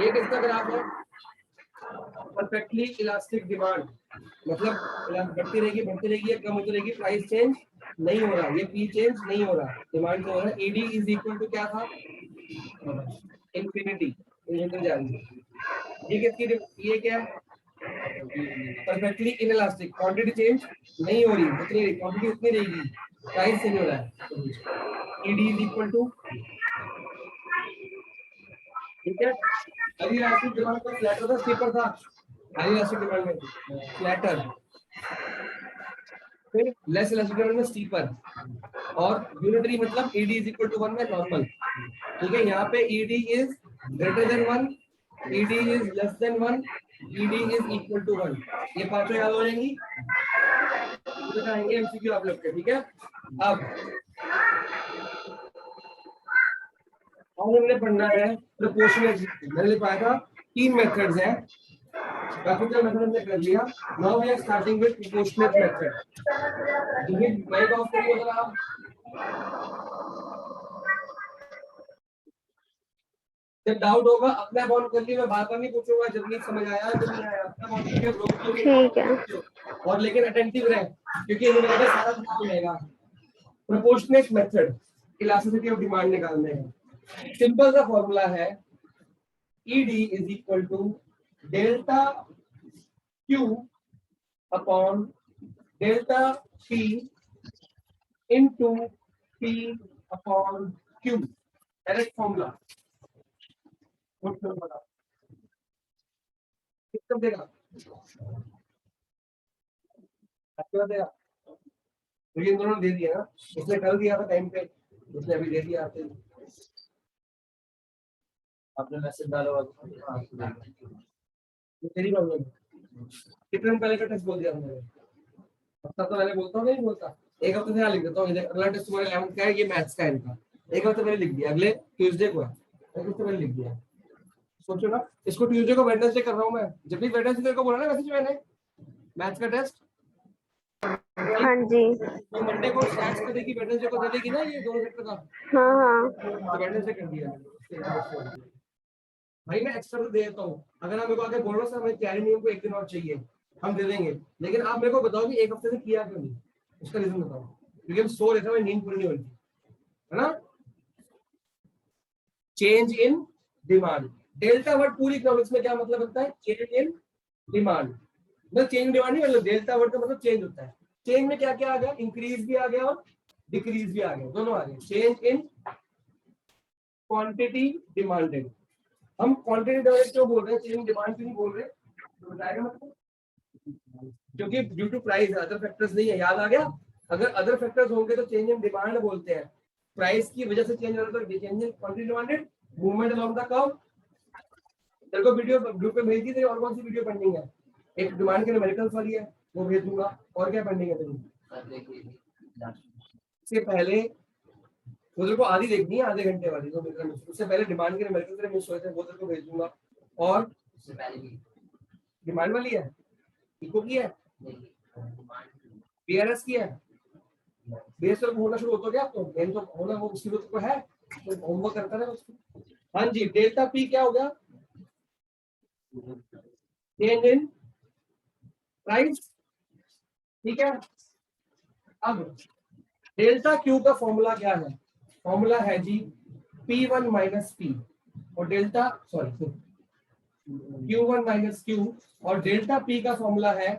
ये किसका ग्राफ है? परफेक्टली इलास्टिक डिमांड, मतलब बढ़ती रहेगी या कम होती रहेगी, प्राइस चेंज नहीं हो रहा, ये पी चेंज नहीं हो रहा, डिमांड जो हो रहा है। ईडी इज इक्वल टू क्या था? इंफिनिटी। ये क्या है? परफेक्टली इनइलास्टिक, क्वांटिटी चेंज नहीं हो रही, उतनी क्वांटिटी उतनी रहेगी, प्राइस चेंज हो रहा है। ईडी इज इक्वल टू, ठीक है। हाई इलास्टिक डिमांड का फ्लैटर था, स्टीपर था? हाई इलास्टिक डिमांड में फ्लैटर, फिर लेस इलास्टिक डिमांड में स्टीपर, और यूनिटरी मतलब ईडी इज इक्वल टू 1 में नॉर्मल। ठीक है, यहाँ पे ED is greater than 1, ED is less than 1, ED is equal to 1। ये पांचों याद हो जाएंगी, बताएंगे एमसीक्यू आप लोग के। ठीक है, अब हमने पढ़ना है प्रोपोर्शनेट। मैंने पाया था 3 मेथड्स हैं, कैपिटल मेथड हमने कर लिया। Now we are starting with proportionate method. Mic off करिए जरा आप। जब डाउट होगा अपना ऑन कर लिए, मैं बार बार नहीं पूछूंगा जब नहीं समझ आया तो नहीं आया, अपना ऑन करके रोक लो। ठीक है, और लेकिन अटेंटिव रहे क्योंकि इन्होंने सारा काम लेगा। Proportionate method, elasticity of demand निकालने हैं। सिंपल सा फॉर्मूला है, ED is equal to delta Q upon delta P into P upon Q। Direct formula कितना देगा? अच्छा देगा, तो ये दोनों दे दिया ना, उसने कल दिया था टाइम पे, उसने अभी दे दिया आपने मैसेज डाला। तेरी प्रॉब्लम कितने दिन पहले का टेस्ट बोल दिया मैंने? हफ्ता तो मैंने बोलता हूँ, नहीं बोलता, एक हफ्ते से यहाँ लिख देता हूँ। अगला टेस्ट तुम्हारे 11th का है, ये मैथ्स का है इनका, एक हफ्ते पहले लिख दिया, अगले ट्यूसडे को है, एक हफ्ते पहले लिख दिया। सोचो ना, इसको ट्यूसडे को वेडनेसडे कर रहा हूँ मैं, जब भी वेडनेसडे को बोला ना मैसेज मैंने मैथ्स का टेस्ट, हाँ जी, तो मंडे को स्टैट्स को देगी, वेडनेसडे को दे देगी ना ये दोनों सेक्टर का। हाँ हाँ, तो वेडनेसडे कर दिया भाई। मैं एक्स्ट्रा तो दे देता हूँ, अगर आप मेरे को आगे बोल रहे हो हमें तैयारी नहीं, हमको एक दिन और चाहिए, हम दे देंगे, लेकिन आप मेरे को बताओ कि एक हफ्ते से किया क्यों नहीं, उसका रीजन बताओ। क्योंकि हम सो रहे थे, हमें नींद पूरी नहीं हो रही थी, है ना। Change in demand, delta word पूरी इकोनॉमिक्स में क्या मतलब होता है? चेंज इन डिमांड, मतलब चेंज इन डिमांड नहीं, मतलब डेल्टा वर्ड का मतलब चेंज होता है। चेंज में क्या क्या आ गया? इंक्रीज भी आ गया और डिक्रीज भी आ गया, दोनों आ गए। चेंज इन क्वांटिटी डिमांडेड, हम क्वांटिटी डिमांडेड क्यों बोल रहे हैं, चेंज डिमांड क्यों नहीं बोल रहे? तो बताएगा मतलब, क्योंकि due to price, other factors नहीं है, याद आ गया। अगर अदर फैक्टर्स होंगे तो चेंज इन डिमांड बोलते हैं, प्राइस की वजह से चेंज हो रहा है तो change in quantity demanded, movement along the curve. तेरे को वीडियो ग्रुप पे भेज दी थी, और कौन सी वीडियो पेंडिंग है? एक डिमांड के न्यूमेरिकल्स वाली है, वो भेज दूंगा, और क्या पेंडिंग है तेरी? इससे पहले वो तेरे को आधी देखनी है, आधे घंटे वाली, तो उससे पहले डिमांड के न्यूमेरिकल्स मिस हुए थे, वो तेरे को भेज दूंगा। और डिमांड वाली है, इको की है, बीआरएस की है, बेस पर होना शुरू होता क्या आपको? मेन तो होना वो उसकी तो है, तो होमवर्क करता है उसको। हाँ जी, डेल्टा पी क्या हो गया? चेंज इन प्राइस, ठीक है। अब डेल्टा क्यू का फॉर्मूला क्या है? फॉर्मूला है जी P1 माइनस पी, और delta sorry Q1 minus Q, और डेल्टा पी का फॉर्मूला है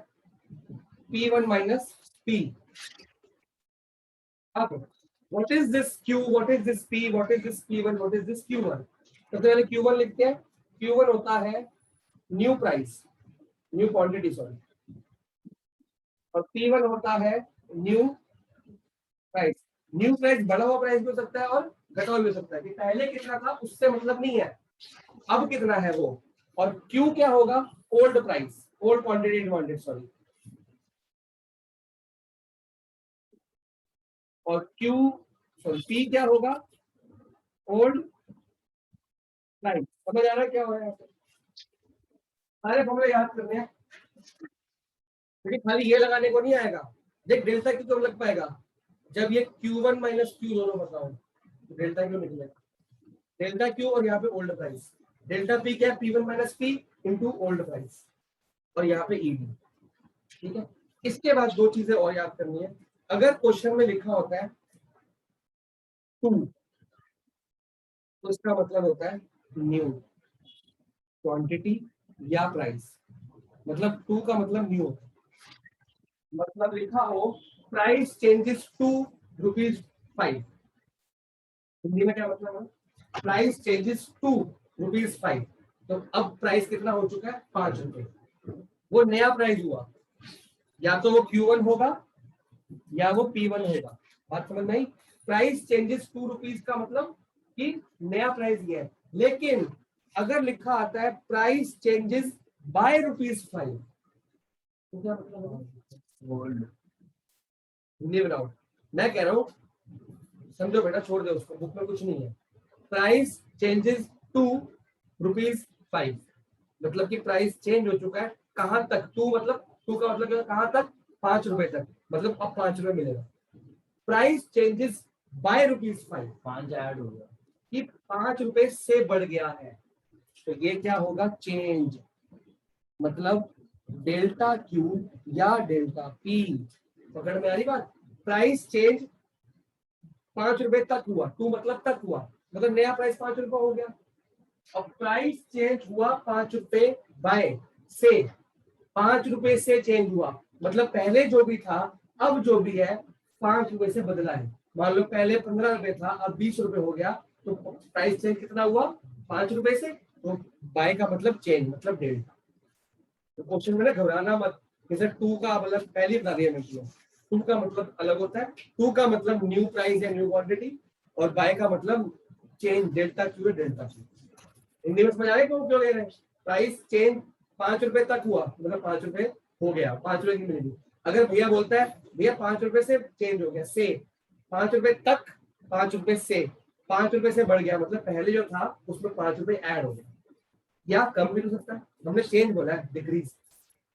P1 माइनस पी। अब what is this Q, what is this P, what is this P1, what is this Q1? सबसे पहले Q1 लिखते हैं। Q1 होता है new price, new quantity sorry, और P1 होता है न्यू प्राइस। न्यू प्राइस बढ़ा हुआ प्राइस भी हो सकता है और घटा हुआ भी हो सकता है, कि पहले कितना था उससे मतलब नहीं है, अब कितना है वो। और Q क्या होगा? Old price, old quantity demanded sorry, और Q सॉरी P क्या होगा? Old price. समझ आ रहा है क्या हो रहा है? सारे फॉर्मूले याद करने हैं, क्योंकि खाली ये लगाने को नहीं आएगा। देख डेल्टा क्यू कब लग पाएगा? जब ये Q1 माइनस Q दोनों बताओ, तो डेल्टा क्यू निकलेगा। डेल्टा क्यू और यहाँ पे ओल्ड प्राइस। डेल्टा पी क्या है, P1 minus P into old price, और यहाँ पे ईडी। ठीक है, इसके बाद दो चीजें और याद करनी है। अगर क्वेश्चन में लिखा होता है 2, तो इसका मतलब होता है न्यू क्वांटिटी या प्राइस। मतलब 2 का मतलब न्यू होता है। मतलब लिखा हो प्राइस चेंजेस टू ₹5। हिंदी में क्या मतलब है, प्राइस चेंजेस टू ₹5। तो अब प्राइस कितना हो चुका है, ₹5। वो नया प्राइस हुआ, या तो वो Q1 होगा या वो P1 होगा। बात समझ में आई। प्राइस चेंजेस ₹2 का मतलब कि नया प्राइस ये है। लेकिन अगर लिखा आता है प्राइस चेंजेस बाय ₹5, तो क्या मतलब है, हिंदी बनाओ। मैं कह रहा हूँ समझो बेटा, छोड़ दे उसको, बुक में कुछ नहीं है। प्राइस चेंजेस टू ₹5, मतलब कि प्राइस चेंज हो चुका है। कहां तक, टू मतलब टू का मतलब कहां तक, ₹5 तक, मतलब अब ₹5 मिलेगा। प्राइस चेंजेस बाय ₹5, 5 ऐड हो गया कि ₹5 से बढ़ गया है, तो ये क्या होगा, चेंज। मतलब डेल्टा क्यू या डेल्टा पी। पकड़ में आ रही बात। प्राइस चेंज ₹5 तक हुआ, टू मतलब तक हुआ, मतलब नया प्राइस ₹5 हो गया। अब प्राइस चेंज हुआ ₹5 बाय से, ₹5 से चेंज हुआ, मतलब पहले जो भी था अब जो भी है ₹5 से बदला है। मान लो पहले ₹15 था, अब ₹20 हो गया, तो प्राइस चेंज कितना हुआ, ₹5 से। तो बाय का मतलब चेंज, मतलब डेल्टा। तो क्वेश्चन में ना घबराना मत, जैसे 2 का मतलब पहले बता दिया मैंने, 2 का मतलब अलग होता है। 2 का मतलब न्यू प्राइस या न्यू क्वांटिटी, और बाय का मतलब चेंज, डेल्टा क्यू है डेल्टा क्यू। हिंदी में समझ आए क्यों क्यों ले रहे हैं। प्राइस चेंज ₹5 तक हुआ, मतलब ₹5 हो गया, ₹5 की मिलेगी। अगर भैया बोलता है भैया ₹5 से चेंज हो गया, से ₹5 तक, ₹5 से, ₹5 से बढ़ गया, मतलब पहले जो था उसमें ₹5 ऐड हो गया, या कम भी हो सकता है। हमने चेंज बोला है, डिक्रीज,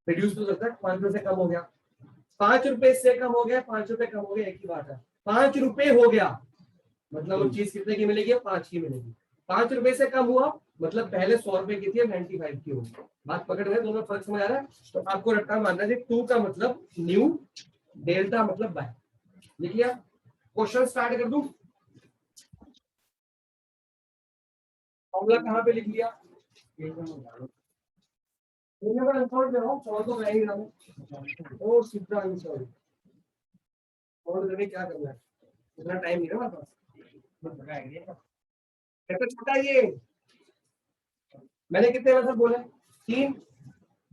रिड्यूस हो सकता है। ₹5 से कम हो गया, ₹5 से कम हो गया, ₹5 कम हो गया, एक ही बात है। ₹5 हो गया मतलब वो चीज कितने की मिलेगी, 5 की मिलेगी। ₹5 से कम हुआ मतलब पहले ₹100 की थी, अब 95 की होगी। बात पकड़ रहे, दोनों फर्क समझ आ रहा है। तो आपको रट्टा मानना है, 2 का मतलब न्यू, डेल्टा मतलब बाय। लिख लिया, क्वेश्चन स्टार्ट कर दूं। फॉर्मूला कहाँ पे लिख लिया, ओ सीधा आंसर। और क्या करना है, इतना टाइम नहीं है हमारे पास। कैसे छोटा है ये, मैंने कितने मतलब बोले, 3।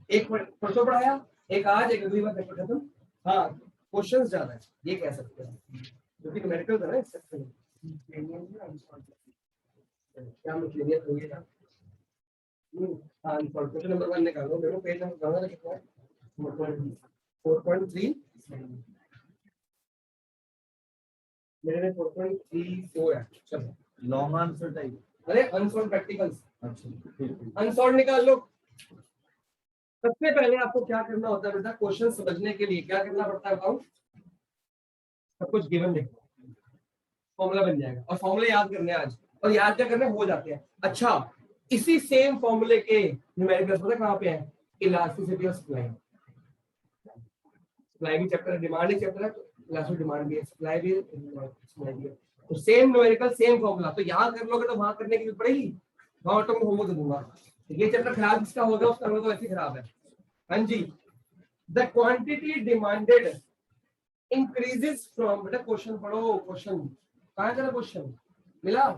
एक परसों पढ़ाया, एक आज, एक अगली बार पेपर खत्म। हाँ, क्वेश्चंस ज्यादा है, ये कह सकते हैं, क्योंकि न्यूमेरिकल था ना इस सेक्शन में। क्या मतलब हो गया। हाँ, क्वेश्चन नंबर 1 निकालो, मेरे को पेज नंबर कहाँ कितना है, 4.3, मेरे में 4.34 है। चलो लॉन्ग आंसर टाइप, अरे अनसॉल्व प्रैक्टिकल्स। अच्छा, अनसॉल्व निकाल लो। सबसे पहले आपको क्या करना होता है बेटा, क्वेश्चन समझने के लिए क्या करना पड़ता है बताओ। सब कुछ गिवन देखो, फॉर्मूला बन जाएगा, और फॉर्मूले याद करने हैं आज, और याद क्या करने हो जाते हैं। अच्छा, इसी सेम फॉर्मूले के न्यूमेरिकल्स पता कहाँ पे है, इलास्टिसिटी ऑफ सप्लाई। सप्लाई भी चैप्टर है, डिमांड ही चैप्टर है, तो इलास्टिक डिमांड भी है, सप्लाई भी है, सप्लाई भी है। तो सेम न्यूमेरिकल सेम फॉर्मूला, तो याद कर लोगे तो वहां करने की पड़ेगी, वहां ऑटोमेटिक होमवर्क दे दूंगा। ये चैप्टर खराब जिसका होगा उसका तो ऐसे खराब है। हाँ जी, the quantity demanded increases from, बेटा क्वेश्चन पढ़ो, क्वेश्चन कहाँ चला, क्वेश्चन मिला।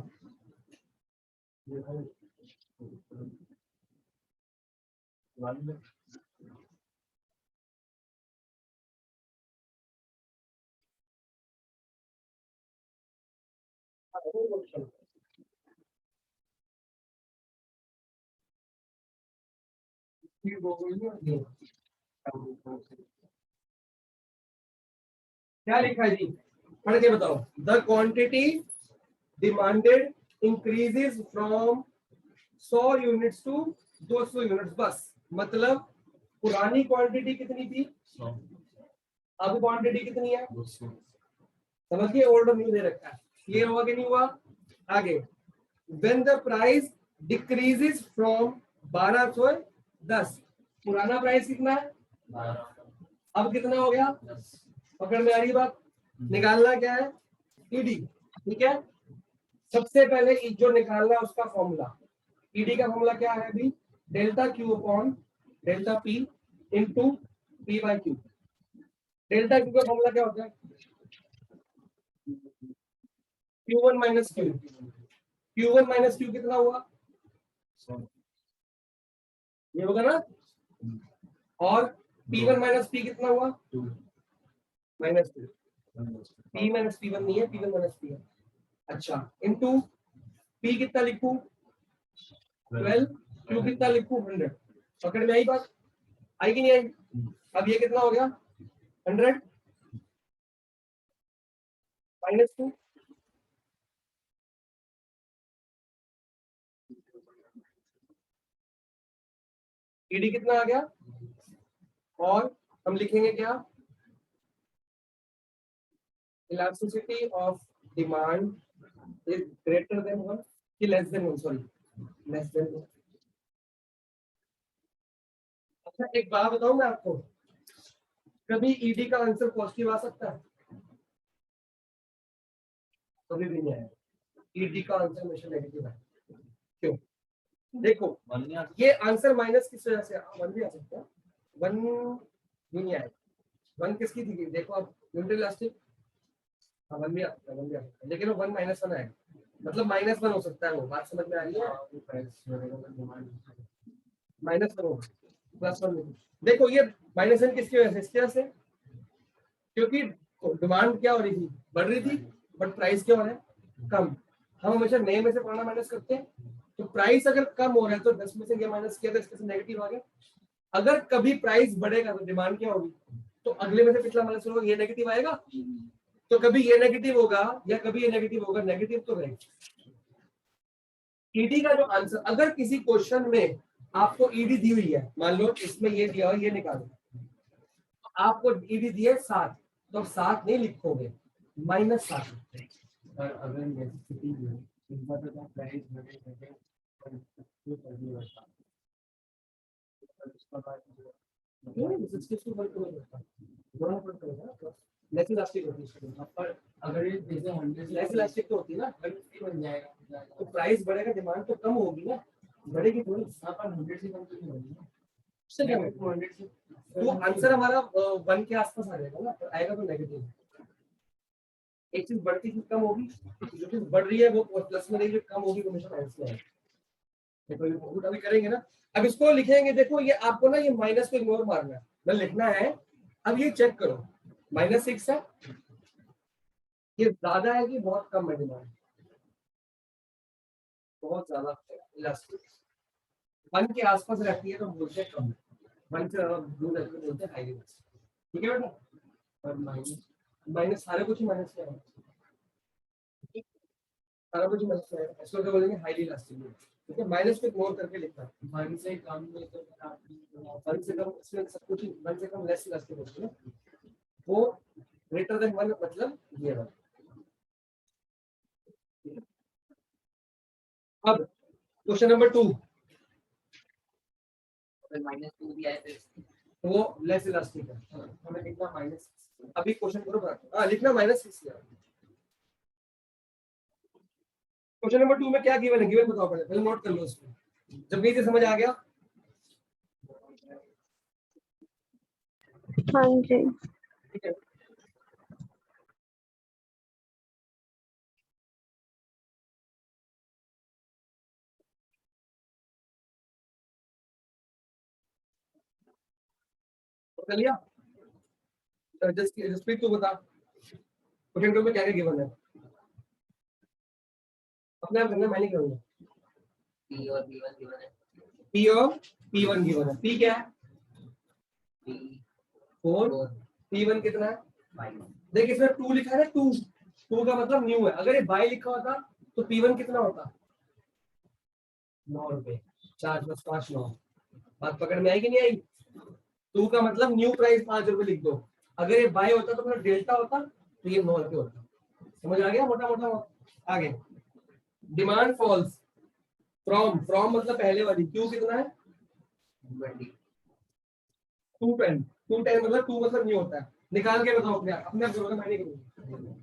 क्या लिखा है जी, पढ़ के बताओ। The quantity demanded increases from 100 units to 200 units. बस मतलब पुरानी क्वांटिटी कितनी थी, अब क्वांटिटी कितनी है, समझिए, ओल्ड न्यू दे रखा है, क्लियर हुआ कि नहीं हुआ। आगे when the price decreases from 1210, पुराना प्राइस कितना है, अब कितना हो गया, पकड़ में आ रही बात। निकालना क्या है, ईडी, ठीक है। सबसे पहले जो निकालना उसका फॉर्मूला, ईडी का फॉर्मूला क्या है अभी, delta Q upon delta P into P by Q. Delta Q का फॉर्मूला क्या होता है, Q1 minus Q, Q1 minus Q कितना हुआ, ये होगा ना, और P1 माइनस पी कितना हुआ, minus two, P minus P1 नहीं है, P1 माइनस P है। अच्छा, इनटू P कितना लिखूं 12, Q कितना लिखूं 100। पकड़ में आई बात, आई कि नहीं आई। अब ये कितना हो गया 100 माइनस 2, ईडी कितना आ गया, और हम लिखेंगे क्या, elasticity of demand is greater than 1 कि less than 1, sorry less than 1। अच्छा एक बात बताऊं मैं आपको, कभी ईडी का आंसर पॉजिटिव आ सकता है, कभी भी नहीं आएगा, ईडी का आंसर हमेशा नेगेटिव है। क्यों, देखो ये आंसर माइनस किस वजह से, 1 भी आ सकता है, 1 भी नहीं आएगा, 1 किसकी थी, देखो अब न्यूट्रल इलास्टिक, 1 भी आ सकता है, 1 भी आ सकता है, लेकिन वो 1 माइनस 1 आएगा, मतलब माइनस 1 हो सकता है, वो बात समझ में आ रही है, माइनस 1 होगा, प्लस 1 नहीं। देखो ये माइनस 1 किसकी वजह से, इसकी वजह से, क्योंकि डिमांड क्या हो रही थी, बढ़ रही थी, बट प्राइस क्या हो रहा है, कम। हम हमेशा नए में से पुराना माइनस करते हैं, तो प्राइस अगर कम हो रहा है तो 10 में से ये माइनस किया तो इसमें से नेगेटिव आ गया। अगर कभी प्राइस बढ़ेगा तो डिमांड क्या होगी, तो अगले में से पिछला माइनस होगा, ये नेगेटिव आएगा, तो कभी ये नेगेटिव होगा या कभी ये नेगेटिव होगा, नेगेटिव तो रहेगा। ईडी का जो आंसर, अगर किसी क्वेश्चन में आपको ईडी दी हुई है, मान लो इसमें ये दिया और ये निकालो, आपको ईडी दी है 7, तो 7 नहीं लिखोगे, -7। और अगर नेसेसिटी है इस बात का प्राइस बढ़े लेस इलास्टिक होती है, पर अगर ये जैसे 100 लेस इलास्टिक तो होती है ना, 150 बन जाएगा, तो प्राइस बढ़ेगा, डिमांड तो कम होगी ना, बढ़ेगी थोड़ी, यहाँ पर 100 से कम तो नहीं होगी ना, उससे क्या 200 से, तो आंसर हमारा 1 के आसपास आ जाएगा ना, तो आएगा तो नेगेटिव। एक चीज बढ़ती चीज कम होगी, जो चीज बढ़ रही है वो प्लस में रहेगी, जो कम होगी वो हमेशा माइनस में आएगी। देखो अभी करेंगे ना, अब इसको लिखेंगे, देखो ये आपको ना ये माइनस को इग्नोर मारना है, ना लिखना है। अब ये चेक करो, -6 है, ये ज्यादा है कि बहुत कम है, डिमांड बहुत ज्यादा इलास्टिक 1 के आसपास रहती है तो बोलते हैं कम, 1 से ज्यादा दूर रहती है बोलते हैं हाई इलास्टिक, ठीक है बेटा। और माइनस माइनस सारे कुछ ही माइनस में है, सारा कुछ माइनस में है, इसको क्या बोलेंगे हाईली इलास्टिक, ठीक है। माइनस को इग्नोर करके लिखना है, 1 से कम में तो 1 से कम, इसमें सब कुछ 1 से कम लेस इलास्टिक होती है, वो ग्रेटर देन 1 मतलब ये वाला। अब क्वेश्चन नंबर 2, -2 भी आए तो वो लेस इलास्टिक है, हमें लिखना माइनस, अभी क्वेश्चन करो बराबर, हां लिखना -6 है। क्वेश्चन नंबर 2 में क्या गिवन है, गिवन बताओ पहले नोट कर लो इसको, जब नहीं समझ आ गया। हाँ जी, ठीक है, कर लिया, जस्ट तू बता क्वेश्चन 2 में क्या क्या गिवन है, अपने आप करना, मैं नहीं करूंगा। P और P1 गिवन है, P और P1 गिवन है, P क्या है 4, P1 कितना है 5। देख इसमें 2 लिखा है ना, 2 का मतलब न्यू है, अगर ये बाय लिखा होता तो P1 कितना होता 9 रुपए, 4 + 5 9, बात पकड़ में आई कि नहीं आई। 2 का मतलब न्यू प्राइस 5 रुपए लिख दो, अगर ये बाय होता तो फिर डेल्टा होता, तो ये 9 रुपए होता, समझ आ गया मोटा मोटा। आगे डिमांड फॉल्स फ्रॉम मतलब पहले वाली, क्यू कितना है 210, 210 मतलब 2 मतलब नहीं होता है, निकाल के बताओ अपने आप, अपने आप करोगे, मैं नहीं करूंगा,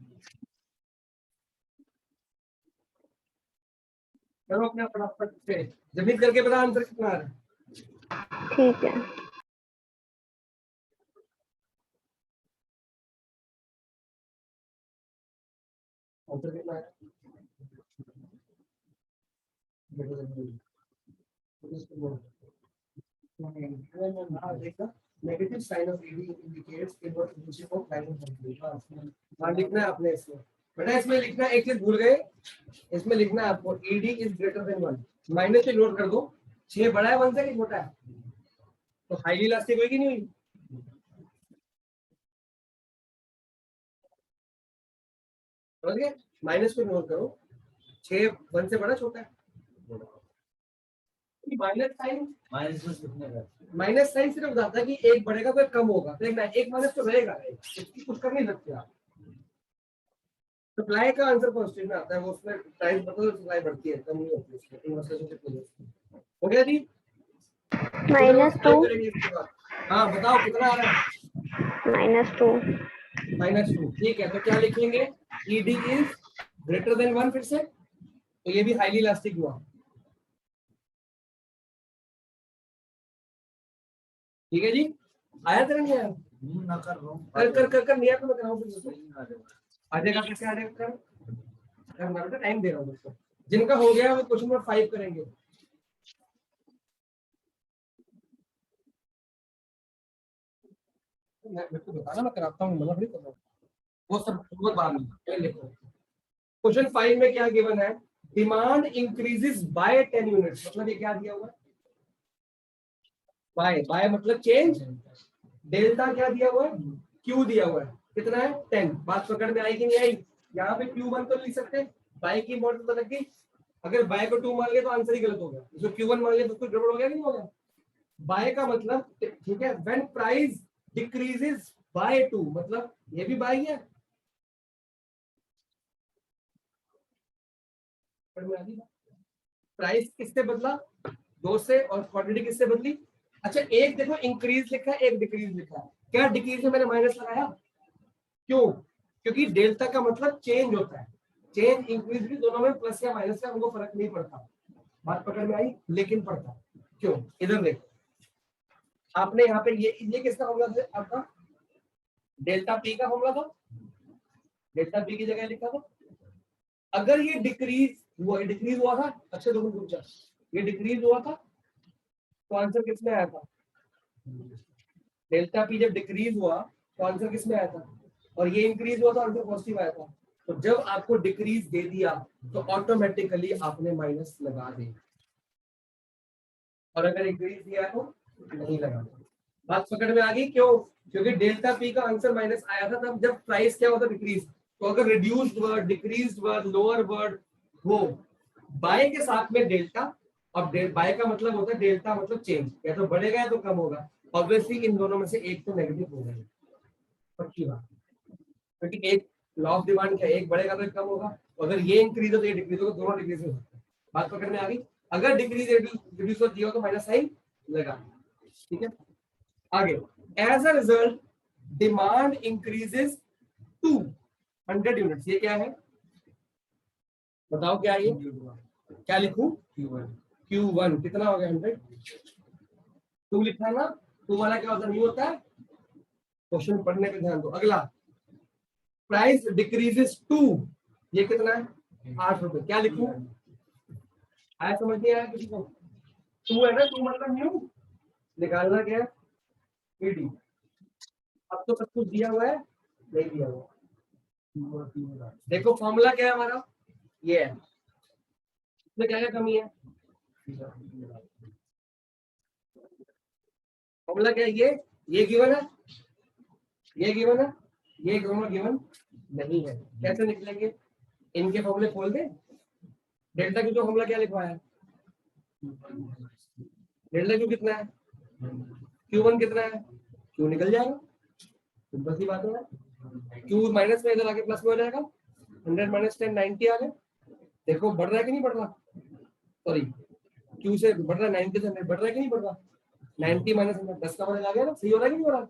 करो अपने आप फटाफट से, जब करके बता आंसर कितना आ रहा है। ठीक है। आंसर कितना है negative sign of ED indicates inverse of line of, हाँ लिखना है आपने इसमें, बेटा इसमें लिखना, एक चीज भूल गए, इसमें लिखना है आपको ED is greater than 1, minus से नोट कर दो, 6 बड़ा है 1 से कि छोटा है, तो हाईली इलास्टिक होगी नहीं हुई, समझ गए, माइनस को नोट करो, 6 1 से बड़ा छोटा है, माइनस साइन सिर्फ बताता है कि एक बढ़ेगा तो एक कम होगा, तो एक माइनस तो रहेगा, इसकी कुछ कर नहीं सकते आप। सप्लाई का आंसर पॉजिटिव में आता है, वो उसमें प्राइस बदल सप्लाई बढ़ती है, कम नहीं होती उसमें, रिलेशनशिप नहीं होती। हो गया जी, -2, हाँ बताओ कितना आ रहा है, -2, -2, ठीक है, तो क्या लिखेंगे, ईडी इज ग्रेटर देन 1, फिर से, तो ये भी हाईली इलास्टिक हुआ, ठीक है जी, आया तरह नहीं आया, कर नहीं आया तो मैं कराऊं फिर, आ जाएगा, कैसे आ जाएगा, कर टाइम दे रहा हूँ दोस्तों, जिनका हो गया वो क्वेश्चन नंबर 5 करेंगे, मेरे को बताना, मैं कराता हूँ, मना नहीं कर रहा हूँ, वो सब बहुत बाद में लिखो। क्वेश्चन 5 में क्या गिवन है, डिमांड इंक्रीजेस बाय 10 यूनिट्स, मतलब ये क्या दिया हुआ है, बाय मतलब चेंज, डेल्टा क्या दिया हुआ है, क्यू दिया हुआ है, कितना है 10, बात पकड़ में आई कि नहीं आई, यहाँ पे Q1 तो लिख सकते, बाय की मॉडल तो लग गई, अगर बाय को 2 मान लिया तो आंसर ही गलत हो गया, जो Q1 मान लिया तो कुछ गड़बड़ हो गया कि नहीं हो गया, बाय का मतलब ठीक है, व्हेन प्राइस डिक्रीजेस बाय 2, मतलब ये भी बाय है, प्राइस किससे बदला 2 से, और क्वांटिटी किससे बदली, अच्छा एक देखो इंक्रीज लिखा है, एक डिक्रीज लिखा है, क्या डिक्रीज में मैंने माइनस लगाया, क्यों, क्योंकि डेल्टा का मतलब चेंज होता है, चेंज इंक्रीज भी दोनों में प्लस या माइनस का हमको फर्क नहीं पड़ता, बात पकड़ में आई, लेकिन पड़ता, क्यों, इधर देखो, आपने यहाँ पे ये किसका फॉर्मूला था आपका, डेल्टा पी का फॉर्मूला था, डेल्टा पी की जगह लिखा था, अगर ये डिक्रीज हुआ था, अच्छे दोनों पूछा, ये डिक्रीज हुआ था तो आंसर किस में आया था, डेल्टा पी जब डिक्रीज हुआ तो आंसर किस में आया था, और ये इंक्रीज हुआ तो आंसर पॉजिटिव आया था, तो जब आपको डिक्रीज दे दिया तो ऑटोमेटिकली आपने माइनस लगा दिया, और अगर इंक्रीज दिया तो नहीं लगा, बात पकड़ में आ गई, क्यों, क्योंकि डेल्टा पी का आंसर माइनस आया था तब जब प्राइस क्या होता डिक्रीज, तो अगर reduced word, decreased word, lower word हो बाय के साथ में डेल्टा, अब बाय का मतलब होता है डेल्टा मतलब चेंज, या तो बढ़ेगा या तो कम होगा, ऑब्वियसली इन दोनों में से एक तो नेगेटिव होगा, पक्की बात, क्योंकि एक लॉ ऑफ डिमांड क्या, एक बढ़ेगा तो एक कम होगा, अगर ये इंक्रीज हो तो ये डिक्रीज होगा, दोनों डिक्रीज हो सकते हैं, बात पकड़ में आ गई, अगर डिक्रीज रिड्यूस हो दिया तो माइनस साइन लगा, ठीक है, आगे, as a result demand increases to 100 units, ये क्या है बताओ, क्या ये, क्या लिखूं, Q1 कितना हो गया 100, 2 लिखा ना, 2 वाला क्या होता नहीं होता है, क्वेश्चन पढ़ने पे ध्यान दो, अगला प्राइस डिक्रीजेस टू, ये कितना है 8 रुपए, क्या लिखूं, आया समझ नहीं आया किसी को, 2 है ना, 2 मतलब न्यू, निकालना क्या है ईडी, अब तो सब कुछ दिया हुआ है, नहीं दिया हुआ, देखो फॉर्मूला क्या है हमारा, ये है, इसमें क्या क्या कमी है, फॉर्मूला क्या है, ये गिवन है, ये गिवन है, ये दोनों गिवन नहीं है, कैसे निकलेंगे, इनके फॉर्मूले खोल दे, डेल्टा क्यू का फॉर्मूला क्या लिखवाया है, डेल्टा क्यू कितना है, Q1 कितना है, क्यू निकल जाएगा, सिंपल सी बात है, क्यू माइनस में इधर आके प्लस में हो जाएगा, 100 - 10 90 आ गए, देखो बढ़ रहा है कि नहीं बढ़ रहा, सॉरी क्यू से बढ़ रहा है, 90 से 100 बढ़ रहा है कि नहीं बढ़ रहा, 90 माइनस 100 10 का बढ़ आ गया ना, सही हो रहा है कि नहीं हो रहा,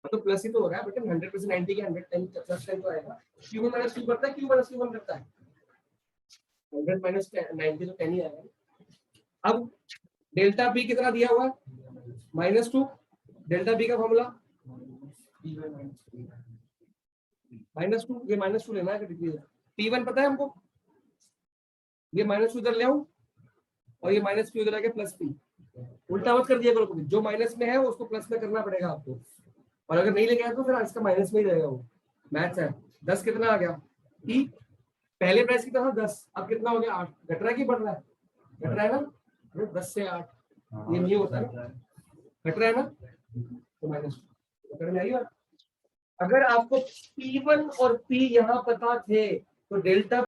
मतलब प्लस ही तो हो रहा है बेटा, 100 में से 90 के 110 प्लस 10 तो आएगा, क्यू माइनस क्यू करता है, क्यू माइनस क्यू करता है, 100 माइनस 90 तो 10 ही आएगा। अब डेल्टा बी कितना दिया हुआ है, -2, डेल्टा बी का फॉर्मूला -2, ये -2 लेना है, P1 पता है हमको, ये -2 इधर ले आऊं और ये -q इधर आके प्लस p, उल्टा मत कर दिया करो कभी, जो माइनस में है उसको प्लस में करना पड़ेगा आपको, और अगर नहीं लेके आया तो फिर इसका माइनस में ही रहेगा, वो मैथ्स है। 10 कितना आ गया, p पहले प्राइस कितना था 10, अब कितना हो गया 8, घट रहा है कि बढ़ रहा है, घट रहा है ना, 10 से 8 ये नहीं होता है, घट रहा है ना, तो माइनस पकड़ में आई बात। अगर आपको P1 और P यहाँ पता थे तो डेल्टा